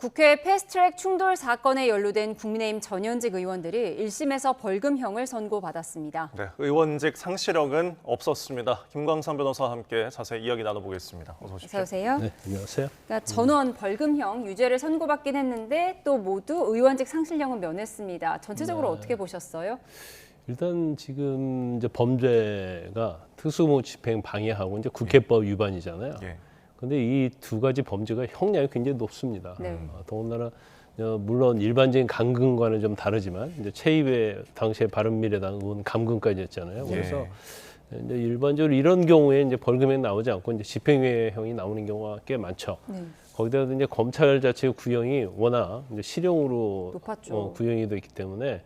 국회 패스트트랙 충돌 사건에 연루된 국민의힘 전현직 의원들이 1심에서 벌금형을 선고받았습니다. 네, 의원직 상실형은 없었습니다. 김광상 변호사와 함께 자세히 이야기 나눠보겠습니다. 어서 오십시오. 어서 오세요. 네, 안녕하세요. 그러니까 전원 벌금형 유죄를 선고받긴 했는데 또 모두 의원직 상실형은 면했습니다. 전체적으로 어떻게 보셨어요? 일단 지금 이제 범죄가 특수무무 집행 방해하고 이제 국회법 위반이잖아요. 예. 근데 이 두 가지 범죄가 형량이 굉장히 높습니다. 네. 더군다나 물론 일반적인 감금과는 좀 다르지만 이제 최입의 당시에 바른미래당 의원 감금까지였잖아요. 그래서 이제 일반적으로 이런 경우에 이제 벌금이 나오지 않고 이제 집행유예형이 나오는 경우가 꽤 많죠. 네. 거기다 이제 검찰 자체의 구형이 워낙 이제 실형으로 높았죠. 구형이 되어 있기 때문에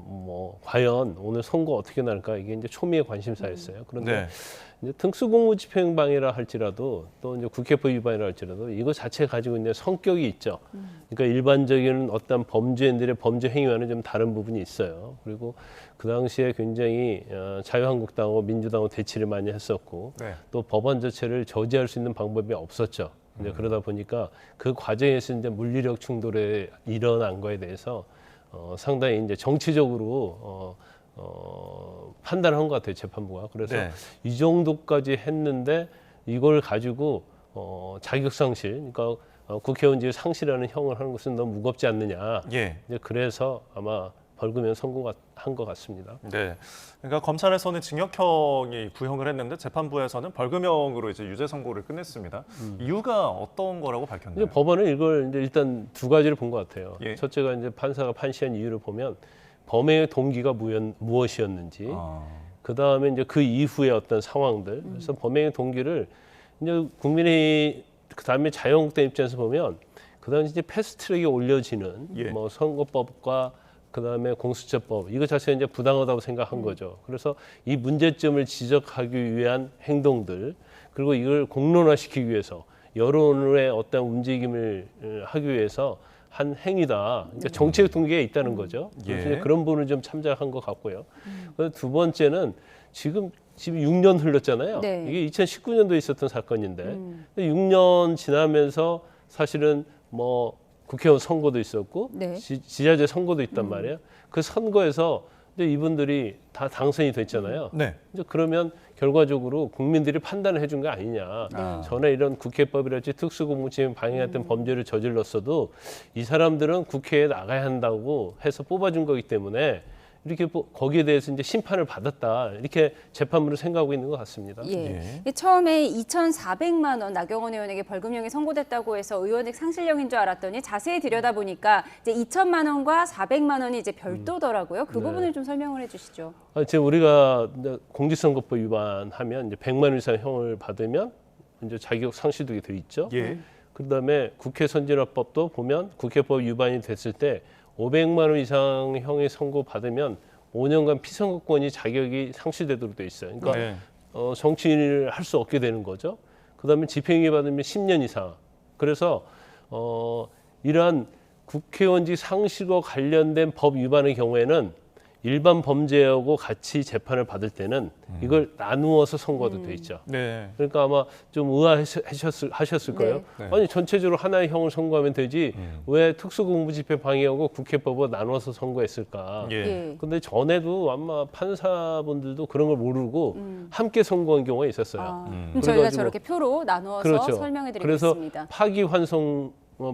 뭐 과연 오늘 선거 어떻게 날까 이게 이제 초미의 관심사였어요. 그런데 네. 이제 특수공무집행방해라 할지라도 또 이제 국회법 위반이라 할지라도 이거 자체 가지고 있는 성격이 있죠. 그러니까 일반적인 어떤 범죄인들의 범죄 행위와는 좀 다른 부분이 있어요. 그리고 그 당시에 굉장히 자유한국당하고 민주당하고 대치를 많이 했었고 네. 또 법안 자체를 저지할 수 있는 방법이 없었죠. 이제 그러다 보니까 그 과정에서 이제 물리력 충돌에 일어난 거에 대해서 상당히 이제 정치적으로 판단한 것 같아요, 재판부가. 그래서 네. 이 정도까지 했는데 이걸 가지고 자격상실, 그러니까 국회의원직을 상실하는 형을 하는 것은 너무 무겁지 않느냐. 예. 이제 그래서 아마 벌금형 선고한 것 같습니다. 네. 그러니까 검찰에서는 징역형이 구형을 했는데 재판부에서는 벌금형으로 이제 유죄 선고를 끝냈습니다. 이유가 어떤 거라고 밝혔나요? 이제 법원은 이걸 이제 일단 두 가지를 본 것 같아요. 예. 첫째가 이제 판사가 판시한 이유를 보면 범행의 동기가 무엇이었는지, 그 다음에 이제 그 이후의 어떤 상황들. 그래서 범행의 동기를 이제 국민의 그 다음에 자유한국당 입장에서 보면 그 다음에 이제 패스트트랙에 올려지는 예. 뭐 선거법과 그 다음에 공수처법 이거 자체가 이제 부당하다고 생각한 거죠. 그래서 이 문제점을 지적하기 위한 행동들 그리고 이걸 공론화시키기 위해서 여론의 어떤 움직임을 하기 위해서 한 행위다. 그러니까 정치적 동기가 있다는 거죠. 그래서 예. 그런 부분을 좀 참작한 것 같고요. 두 번째는 지금 6년 흘렀잖아요. 네. 이게 2019년도에 있었던 사건인데 6년 지나면서 사실은 뭐 국회의원 선거도 있었고 네. 지자체 선거도 있단 말이에요. 그 선거에서 이제 이분들이 다 당선이 됐잖아요. 네. 이제 그러면 결과적으로 국민들이 판단을 해준 거 아니냐. 전에 이런 국회법이랄지 특수공무집행 방해했던 범죄를 저질렀어도 이 사람들은 국회에 나가야 한다고 해서 뽑아준 거기 때문에 이렇게 거기에 대해서 이제 심판을 받았다. 이렇게 재판부를 생각하고 있는 것 같습니다. 예. 처음에 2,400만 원 나경원 의원에게 벌금형이 선고됐다고 해서 의원직 상실형인 줄 알았더니 자세히 들여다보니까 이제 2천만 원과 400만 원이 이제 별도더라고요. 그 부분을 좀 설명을 해주시죠. 지금 우리가 공직선거법 위반하면 이제 100만 원 이상 형을 받으면 이제 자격 상실되게 돼 있죠. 예. 그다음에 국회 선진화법도 보면 국회법 위반이 됐을 때 500만 원 이상 형의 선고 받으면 5년간 피선거권이 자격이 상실되도록 돼 있어요. 그러니까 네. 정치인을 할 수 없게 되는 거죠. 그다음에 집행유예 받으면 10년 이상. 그래서 이러한 국회의원직 상실과 관련된 법 위반의 경우에는 일반 범죄하고 같이 재판을 받을 때는 이걸 나누어서 선고도 돼 있죠. 네. 그러니까 아마 좀 의아하셨을 거예요. 네. 아니 전체적으로 하나의 형을 선고하면 되지 왜 특수공무집행 방해하고 국회법을 나눠서 선고했을까? 예. 근데 전에도 아마 판사분들도 그런 걸 모르고 함께 선고한 경우가 있었어요. 그럼 저희가 그래가지고- 저렇게 표로 나누어서 그렇죠. 설명해 그래서 드리겠습니다.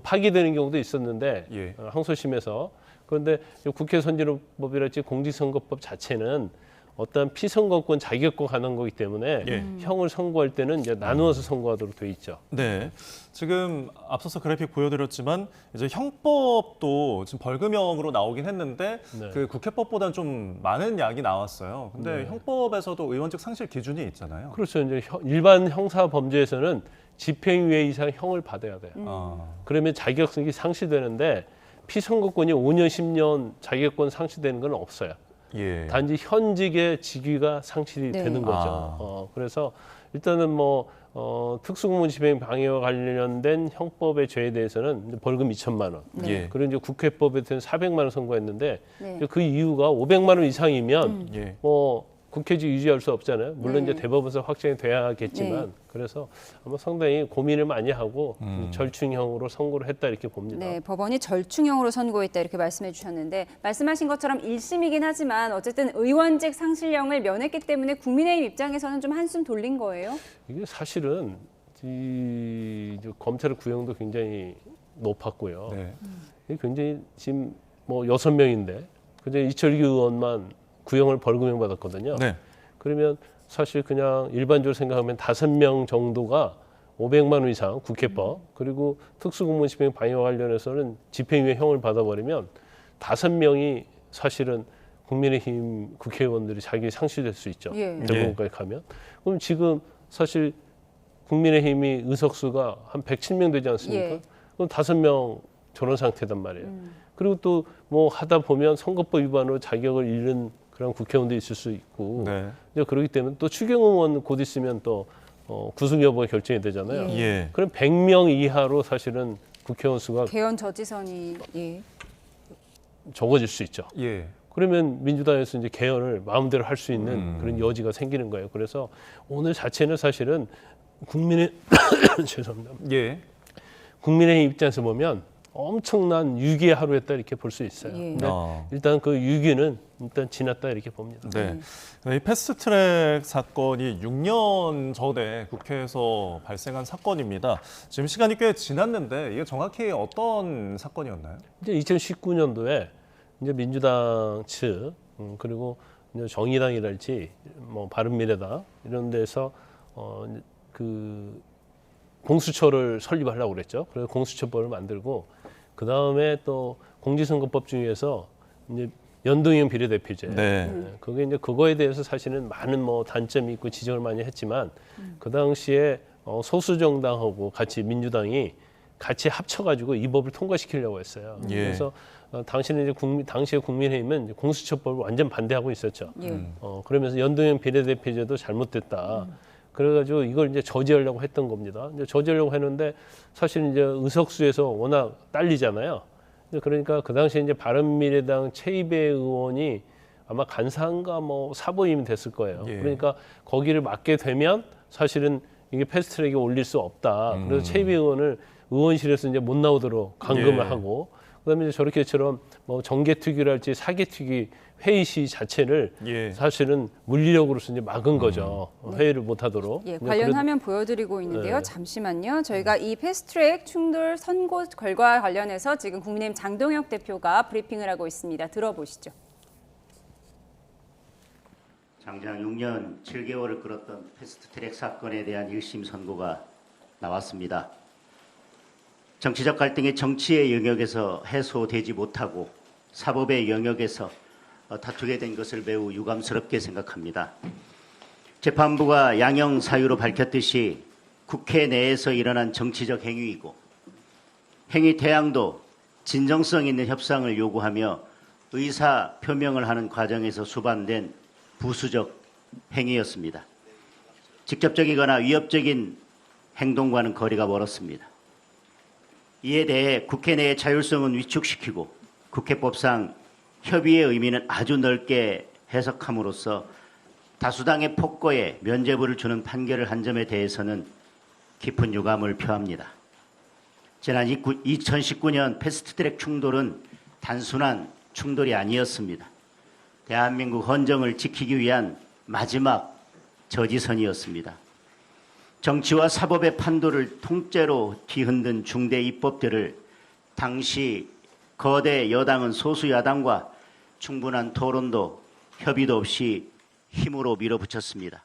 파기되는 경우도 있었는데 예. 항소심에서 그런데 국회 선진화법이랄지 공직선거법 자체는 어떤 피선거권 자격권 가는 거기 때문에 예. 형을 선고할 때는 이제 나누어서 선고하도록 돼 있죠. 네. 지금 앞서서 그래픽 보여드렸지만 이제 형법도 지금 벌금형으로 나오긴 했는데 네. 그 국회법보다는 좀 많은 약이 나왔어요. 근데 형법에서도 의원직 상실 기준이 있잖아요. 그렇죠. 이제 일반 형사 범죄에서는 집행유예 이상 형을 받아야 돼요. 그러면 자격성이 상실되는데 피선거권이 5년, 10년 자격권 상실되는 건 없어요. 예. 단지 현직의 직위가 상실이 네. 되는 거죠. 그래서 일단은 뭐 특수공무집행 방해와 관련된 형법의 죄에 대해서는 이제 벌금 2천만 원. 예. 그리고 이제 국회법에 대해서 400만 원 선고했는데 네. 그 이유가 500만 원 이상이면 예. 뭐 국회직 유지할 수 없잖아요. 물론 네. 이제 대법원에서 확정이 돼야겠지만 네. 그래서 아마 상당히 고민을 많이 하고 절충형으로 선고를 했다 이렇게 봅니다. 네, 법원이 절충형으로 선고했다 이렇게 말씀해 주셨는데 말씀하신 것처럼 1심이긴 하지만 어쨌든 의원직 상실령을 면했기 때문에 국민의힘 입장에서는 좀 한숨 돌린 거예요? 이게 사실은 검찰의 구형도 굉장히 높았고요. 네. 이게 굉장히 지금 뭐 6명인데 그저 이철규 의원만 구형을 벌금형 받았거든요. 네. 그러면 사실 그냥 일반적으로 생각하면 5명 정도가 500만 원 이상 국회법 그리고 특수공무원 집행 방해와 관련해서는 집행유예형을 받아버리면 5명이 사실은 국민의힘 국회의원들이 자기 상실될 수 있죠. 예. 대법원까지 가면. 그럼 지금 사실 국민의힘이 의석수가 한 107명 되지 않습니까? 예. 그럼 5명 저런 상태단 말이에요. 그리고 또 뭐 하다 보면 선거법 위반으로 자격을 잃는 그런 국회의원도 있을 수 있고 네. 이제 그렇기 때문에 또 추경 의원 곧 있으면 또 구속 여부가 결정이 되잖아요. 예. 그럼 100명 이하로 사실은 국회의원 수가 개헌 저지선이 예. 적어질 수 있죠. 예. 그러면 민주당에서 이제 개헌을 마음대로 할 수 있는 그런 여지가 생기는 거예요. 그래서 오늘 자체는 사실은 국민의 죄송합니다. 예. 국민의 입장에서 보면 엄청난 위기의 하루였다 이렇게 볼 수 있어요. 예. 근데 아. 일단 그 위기는 일단 지났다 이렇게 봅니다. 네. 이 패스트트랙 사건이 6년 전에 국회에서 발생한 사건입니다. 지금 시간이 꽤 지났는데 이게 정확히 어떤 사건이었나요? 이제 2019년도에 이제 민주당 측 그리고 이제 정의당이랄지 뭐 바른미래당 이런 데서 그 공수처를 설립하려고 그랬죠. 그래서 공수처법을 만들고 그 다음에 또 공직선거법 중에서 이제 연동형 비례대표제. 네. 그게 이제 그거에 대해서 사실은 많은 뭐 단점이 있고 지적을 많이 했지만 그 당시에 소수 정당하고 같이 민주당이 같이 합쳐가지고 이 법을 통과시키려고 했어요. 예. 그래서 당시는 이제 당시에 국민의힘은 이제 공수처법을 완전 반대하고 있었죠. 예. 그러면서 연동형 비례대표제도 잘못됐다. 그래가지고 이걸 이제 저지하려고 했던 겁니다. 이제 저지하려고 했는데 사실 이제 의석수에서 워낙 딸리잖아요. 그러니까 그 당시에 이제 바른미래당 최이배 의원이 아마 간사인가 뭐 사보임이 됐을 거예요. 예. 그러니까 거기를 맡게 되면 사실은 이게 패스트트랙에 올릴 수 없다. 그래서 최이배 의원을 의원실에서 이제 못 나오도록 감금을 예. 하고 그다음에 이제 저렇게처럼 뭐 정개특위랄지 사개특위 회의 시 자체를 예. 사실은 물리력으로서 이제 막은 거죠. 회의를 못 하도록. 예, 관련 화면 보여드리고 있는데요. 잠시만요. 저희가 이 패스트트랙 충돌 선고 결과 관련해서 지금 국민의힘 장동혁 대표가 브리핑을 하고 있습니다. 들어보시죠. 장장 6년 7개월을 끌었던 패스트트랙 사건에 대한 1심 선고가 나왔습니다. 정치적 갈등이 정치의 영역에서 해소되지 못하고 사법의 영역에서 다투게 된 것을 매우 유감스럽게 생각합니다. 재판부가 양형 사유로 밝혔듯이 국회 내에서 일어난 정치적 행위이고 행위 태양도 진정성 있는 협상을 요구하며 의사 표명을 하는 과정에서 수반된 부수적 행위였습니다. 직접적이거나 위협적인 행동과는 거리가 멀었습니다. 이에 대해 국회 내의 자율성은 위축시키고 국회법상 협의의 의미는 아주 넓게 해석함으로써 다수당의 폭거에 면죄부를 주는 판결을 한 점에 대해서는 깊은 유감을 표합니다. 지난 2019년 패스트트랙 충돌은 단순한 충돌이 아니었습니다. 대한민국 헌정을 지키기 위한 마지막 저지선이었습니다. 정치와 사법의 판도를 통째로 뒤흔든 중대 입법들을 당시 거대 여당은 소수 야당과 충분한 토론도 협의도 없이 힘으로 밀어붙였습니다.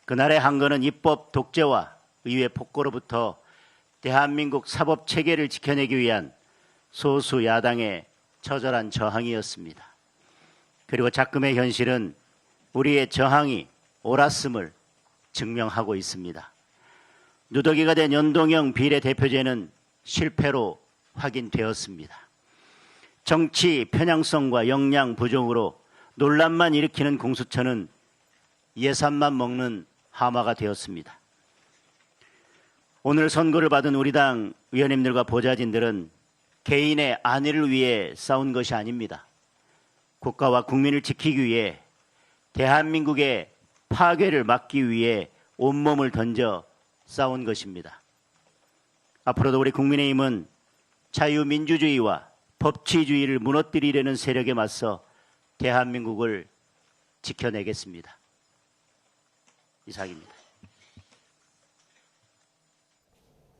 그날의 한거는 입법 독재와 의회 폭거로부터 대한민국 사법 체계를 지켜내기 위한 소수 야당의 처절한 저항이었습니다. 그리고 작금의 현실은 우리의 저항이 옳았음을 증명하고 있습니다. 누더기가 된 연동형 비례대표제는 실패로 확인되었습니다. 정치 편향성과 역량 부족으로 논란만 일으키는 공수처는 예산만 먹는 하마가 되었습니다. 오늘 선고를 받은 우리 당 의원님들과 보좌진들은 개인의 안위를 위해 싸운 것이 아닙니다. 국가와 국민을 지키기 위해 대한민국의 파괴를 막기 위해 온몸을 던져 싸운 것입니다. 앞으로도 우리 국민의힘은 자유민주주의와 법치주의를 무너뜨리려는 세력에 맞서 대한민국을 지켜내겠습니다. 이상입니다.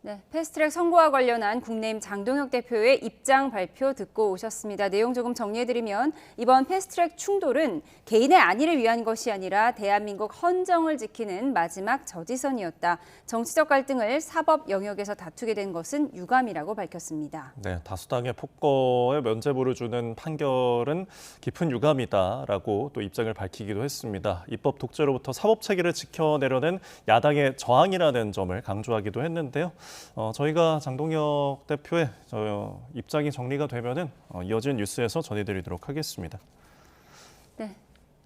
네, 패스트트랙 선고와 관련한 국내힘 장동혁 대표의 입장 발표 듣고 오셨습니다. 내용 조금 정리해드리면 이번 패스트트랙 충돌은 개인의 안위를 위한 것이 아니라 대한민국 헌정을 지키는 마지막 저지선이었다. 정치적 갈등을 사법 영역에서 다투게 된 것은 유감이라고 밝혔습니다. 네, 다수당의 폭거에 면죄부를 주는 판결은 깊은 유감이다라고 또 입장을 밝히기도 했습니다. 입법 독재로부터 사법 체계를 지켜내려는 야당의 저항이라는 점을 강조하기도 했는데요. 저희가 장동혁 대표의 입장이 정리가 되면은 이어진 뉴스에서 전해드리도록 하겠습니다. 네.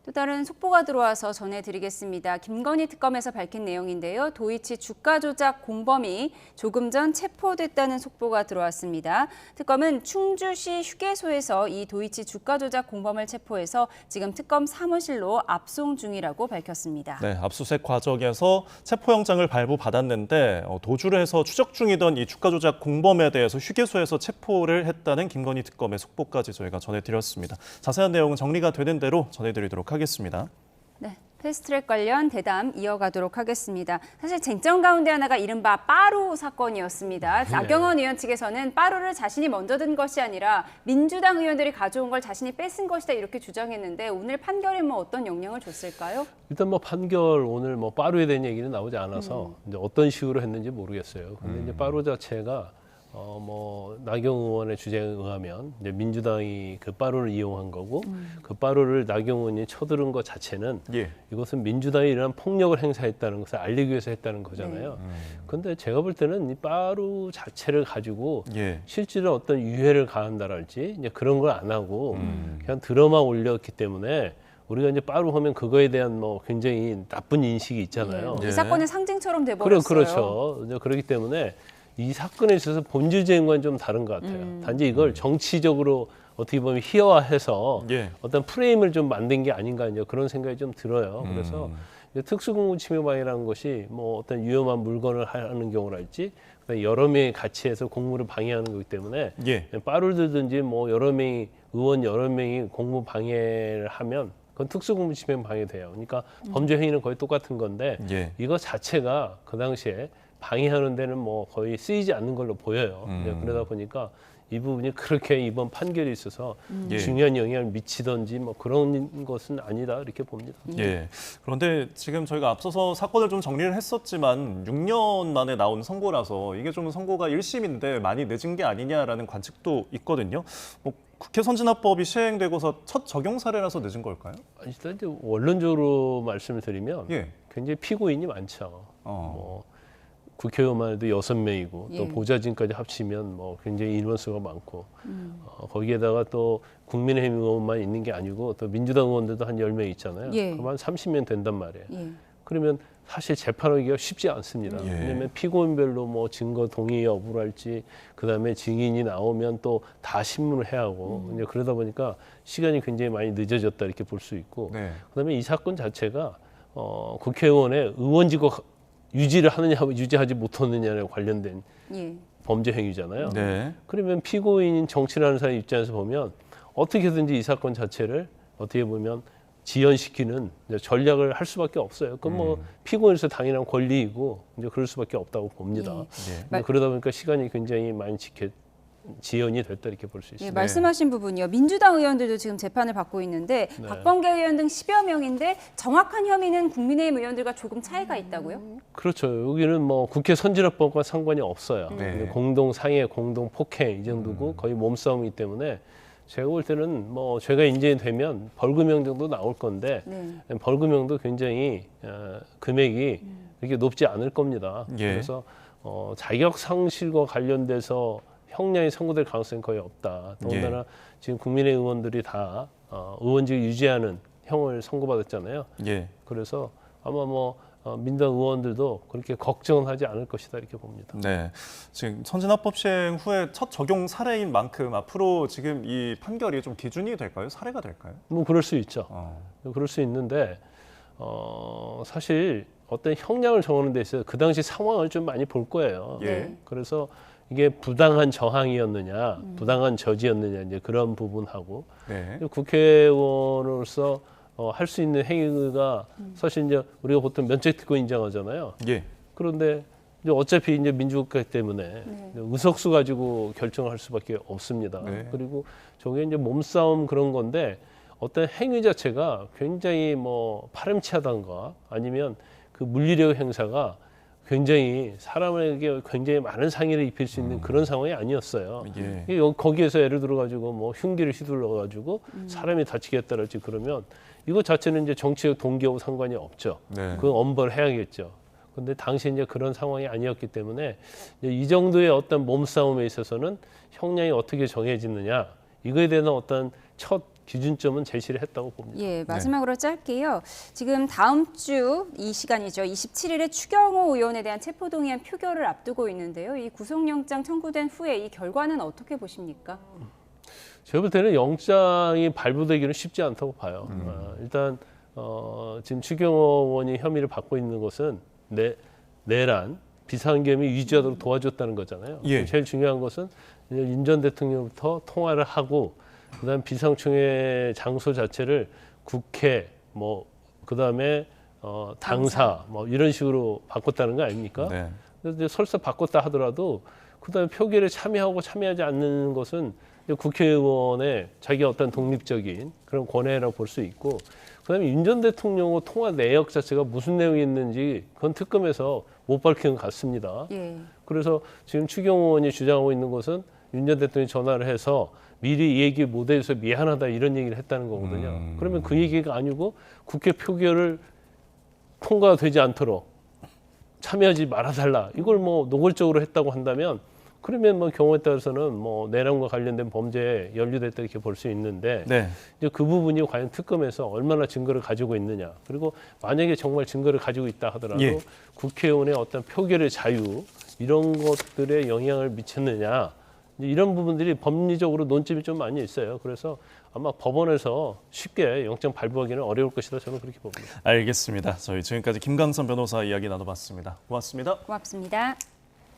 또 다른 속보가 들어와서 전해드리겠습니다. 김건희 특검에서 밝힌 내용인데요. 도이치 주가 조작 공범이 조금 전 체포됐다는 속보가 들어왔습니다. 특검은 충주시 휴게소에서 이 도이치 주가 조작 공범을 체포해서 지금 특검 사무실로 압송 중이라고 밝혔습니다. 네, 압수수색 과정에서 체포영장을 발부받았는데 도주를 해서 추적 중이던 이 주가 조작 공범에 대해서 휴게소에서 체포를 했다는 김건희 특검의 속보까지 저희가 전해드렸습니다. 자세한 내용은 정리가 되는 대로 전해드리도록 하겠습니다. 네, 패스트트랙 관련 대담 이어가도록 하겠습니다. 사실 쟁점 가운데 하나가 이른바 빠루 사건이었습니다. 나경원 의원 측에서는 빠루를 자신이 먼저 든 것이 아니라 민주당 의원들이 가져온 걸 자신이 뺏은 것이다 이렇게 주장했는데 오늘 판결에 어떤 영향을 줬을까요? 일단 판결 오늘 빠루에 대한 얘기는 나오지 않아서 이제 어떤 식으로 했는지 모르겠어요. 근데 이제 빠루 자체가 나경원 의원의 주장에 의하면 이제 민주당이 그 빠루를 이용한 거고 그 빠루를 나경원 의원이 쳐들은 것 자체는 이것은 민주당이 이런 폭력을 행사했다는 것을 알리기 위해서 했다는 거잖아요. 그런데 제가 볼 때는 이 빠루 자체를 가지고 실제로 어떤 유해를 가한다랄지 이제 그런 걸 안 하고 그냥 들어만 올렸기 때문에 우리가 이제 빠루 하면 그거에 대한 굉장히 나쁜 인식이 있잖아요. 이 사건의 상징처럼 돼버렸어요. 그렇죠. 이제 그렇기 때문에 이 사건에 있어서 본질적인과는 좀 다른 것 같아요. 단지 이걸 정치적으로 어떻게 보면 희화화해서 어떤 프레임을 좀 만든 게 아닌가 이제 그런 생각이 좀 들어요. 그래서 특수공무침해방해라는 것이 어떤 위험한 물건을 하는 경우랄지 여러 명이 같이 해서 공무를 방해하는 거기 때문에 빠루를 들든지 여러 명이 의원 여러 명이 공무 방해를 하면 그건 특수공무침해 방해돼요. 그러니까 범죄 행위는 거의 똑같은 건데 이거 자체가 그 당시에 방해하는 데는 거의 쓰이지 않는 걸로 보여요. 그러다 보니까 이 부분이 그렇게 이번 판결에 있어서 중요한 영향을 미치던지 그런 것은 아니다 이렇게 봅니다. 그런데 지금 저희가 앞서서 사건을 좀 정리를 했었지만 6년 만에 나온 선고라서 이게 좀 선고가 1심인데 많이 늦은 게 아니냐라는 관측도 있거든요. 국회 선진화법이 시행되고서 첫 적용 사례라서 늦은 걸까요? 일단 이제 원론적으로 말씀을 드리면 굉장히 피고인이 많죠. 국회의원만 해도 6명이고 또 보좌진까지 합치면 굉장히 인원수가 많고 거기에다가 또 국민의힘 의원만 있는 게 아니고 또 민주당 의원들도 한 10명 있잖아요. 그럼 한 30명 된단 말이에요. 그러면 사실 재판하기가 쉽지 않습니다. 왜냐하면 피고인별로 증거 동의 여부랄지 그다음에 증인이 나오면 또 다 신문을 해야 하고 이제 그러다 보니까 시간이 굉장히 많이 늦어졌다 이렇게 볼 수 있고 그다음에 이 사건 자체가 국회의원의 의원직을 유지를 하느냐 유지하지 못하느냐에 관련된 범죄 행위잖아요. 그러면 피고인인 정치를 하는 사람 입장에서 보면 어떻게든지 이 사건 자체를 어떻게 보면 지연시키는 전략을 할 수밖에 없어요. 그건 피고인으로서 당연한 권리이고 이제 그럴 수밖에 없다고 봅니다. 그러다 보니까 시간이 굉장히 많이 지연이 됐다 이렇게 볼 수 있습니다. 말씀하신 부분이요. 민주당 의원들도 지금 재판을 받고 있는데 박범계 의원 등 10여 명인데 정확한 혐의는 국민의힘 의원들과 조금 차이가 있다고요? 그렇죠. 여기는 국회 선진화법과 상관이 없어요. 공동 상해, 공동 폭행 이 정도고 거의 몸싸움이기 때문에 제가 볼 때는 죄가 인정이 되면 벌금형 정도 나올 건데 벌금형도 굉장히 금액이 이렇게 높지 않을 겁니다. 그래서 자격 상실과 관련돼서 형량이 선고될 가능성이 거의 없다. 더군다나 지금 국민의힘 의원들이 다 의원직을 유지하는 형을 선고받았잖아요. 그래서 아마 민주당 의원들도 그렇게 걱정하지 않을 것이다 이렇게 봅니다. 네, 지금 선진화법 시행 후에 첫 적용 사례인 만큼 앞으로 지금 이 판결이 좀 기준이 될까요? 사례가 될까요? 뭐 그럴 수 있죠. 어. 그럴 수 있는데 사실 어떤 형량을 정하는 데 있어서 그 당시 상황을 좀 많이 볼 거예요. 예. 그래서 이게 부당한 저항이었느냐, 부당한 저지였느냐 이제 그런 부분하고 네. 국회의원으로서 할 수 있는 행위가 사실 이제 우리가 보통 면책특권 인정하잖아요. 예. 그런데 이제 어차피 이제 민주국가 때문에 의석수 가지고 결정을 할 수밖에 없습니다. 네. 그리고 저게 이제 몸싸움 그런 건데 어떤 행위 자체가 굉장히 뭐 파렴치하던가 아니면 그 물리력 행사가 굉장히 사람에게 굉장히 많은 상해를 입힐 수 있는 그런 상황이 아니었어요. 예. 거기에서 예를 들어 가지고 뭐 흉기를 휘둘러 가지고 사람이 다치겠다랄지 그러면 이거 자체는 이제 정치적 동기하고 상관이 없죠. 네. 그건 엄벌해야겠죠. 근데 당시 이제 그런 상황이 아니었기 때문에 이제 이 정도의 어떤 몸싸움에 있어서는 형량이 어떻게 정해지느냐 이거에 대한 어떤 첫 기준점은 제시를 했다고 봅니다. 예, 마지막으로 짧게요. 지금 다음 주 이 시간이죠. 27일에 추경호 의원에 대한 체포동의안 표결을 앞두고 있는데요. 이 구속영장 청구된 후에 이 결과는 어떻게 보십니까? 제가 볼 때는 영장이 발부되기는 쉽지 않다고 봐요. 일단 지금 추경호 의원이 혐의를 받고 있는 것은 내란 비상계엄이 유지하도록 도와줬다는 거잖아요. 예. 제일 중요한 것은 윤 전 대통령부터 통화를 하고 그다음 비상총회 장소 자체를 국회 뭐 그다음에 당사 뭐 이런 식으로 바꿨다는 거 아닙니까? 네. 그래서 설사 바꿨다 하더라도 그다음에 표결에 참여하고 참여하지 않는 것은 국회의원의 자기 어떤 독립적인 그런 권한이라고 볼 수 있고 그다음에 윤 전 대통령과 통화 내역 자체가 무슨 내용이 있는지 그건 특검에서 못 밝힌 것 같습니다. 예. 그래서 지금 추경호 의원이 주장하고 있는 것은 윤 전 대통령이 전화를 해서 미리 이 얘기 못해줘서 미안하다 이런 얘기를 했다는 거거든요. 그러면 그 얘기가 아니고 국회 표결을 통과되지 않도록 참여하지 말아달라. 이걸 뭐 노골적으로 했다고 한다면 그러면 뭐 경우에 따라서는 뭐 내란과 관련된 범죄에 연루됐다 이렇게 볼 수 있는데 네. 이제 그 부분이 과연 특검에서 얼마나 증거를 가지고 있느냐. 그리고 만약에 정말 증거를 가지고 있다 하더라도 예. 국회의원의 어떤 표결의 자유 이런 것들에 영향을 미쳤느냐. 이제 이런 부분들이 법리적으로 논점이 좀 많이 있어요. 그래서 아마 법원에서 쉽게 영장 발부하기는 어려울 것이다. 저는 그렇게 봅니다. 알겠습니다. 저희 지금까지 김강선 변호사 이야기 나눠봤습니다. 고맙습니다. 고맙습니다.